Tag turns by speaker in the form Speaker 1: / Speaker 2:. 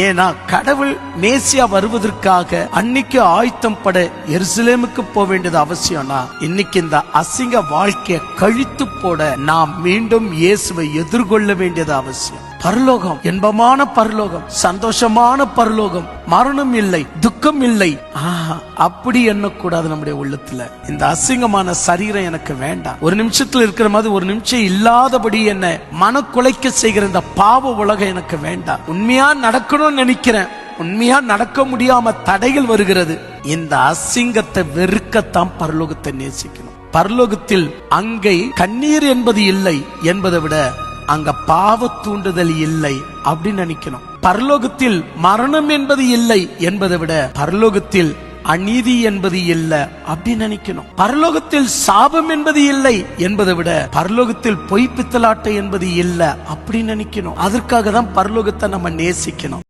Speaker 1: ஏன்னா கடவுள் மேசியா வருவதற்காக அன்னைக்கு ஆயத்தம் பட எருசலேமுக்கு போக வேண்டியது அவசியம்னா இன்னைக்கு இந்த அசிங்க வாழ்க்கையை கழித்து போட நாம் மீண்டும் இயேசுவை எதிர்கொள்ள வேண்டியது அவசியம். பரலோகம் இன்பமான பரலோகம், சந்தோஷமான பரலோகம், மரணம் இல்லை, துக்கம் இல்லை. அப்படி எண்ணக்கூடாது நம்முடைய உள்ளத்துல. இந்த அசிங்கமான சரீரம் எனக்கு வேண்டாம். ஒரு நிமிஷத்துல இருக்கிற மாதிரி ஒரு நிமிஷம் இல்லாதபடி என்ன மனக்குலைக்க செய்கிற இந்த பாவ உலகம் எனக்கு வேண்டாம். உண்மையா நடக்கணும்னு நினைக்கிறேன், உண்மையா நடக்க முடியாம தடைகள் வருகிறது. இந்த அசிங்கத்தை வெறுக்கத்தான் பரலோகத்தை நேசிக்கணும். பரலோகத்தில் அங்கே கண்ணீர் என்பது இல்லை என்பதை விட அங்க பாவ தூண்டுதல் இல்லை அப்படின்னு நினைக்கணும். பரலோகத்தில் மரணம் என்பது இல்லை என்பதை விட பரலோகத்தில் அநீதி என்பது இல்லை அப்படின்னு நினைக்கணும். பரலோகத்தில் சாபம் என்பது இல்லை என்பதை விட பரலோகத்தில் பொய் பித்தலாட்டை என்பது இல்லை அப்படின்னு நினைக்கணும். அதற்காக தான் பரலோகத்தை நம்ம நேசிக்கணும்.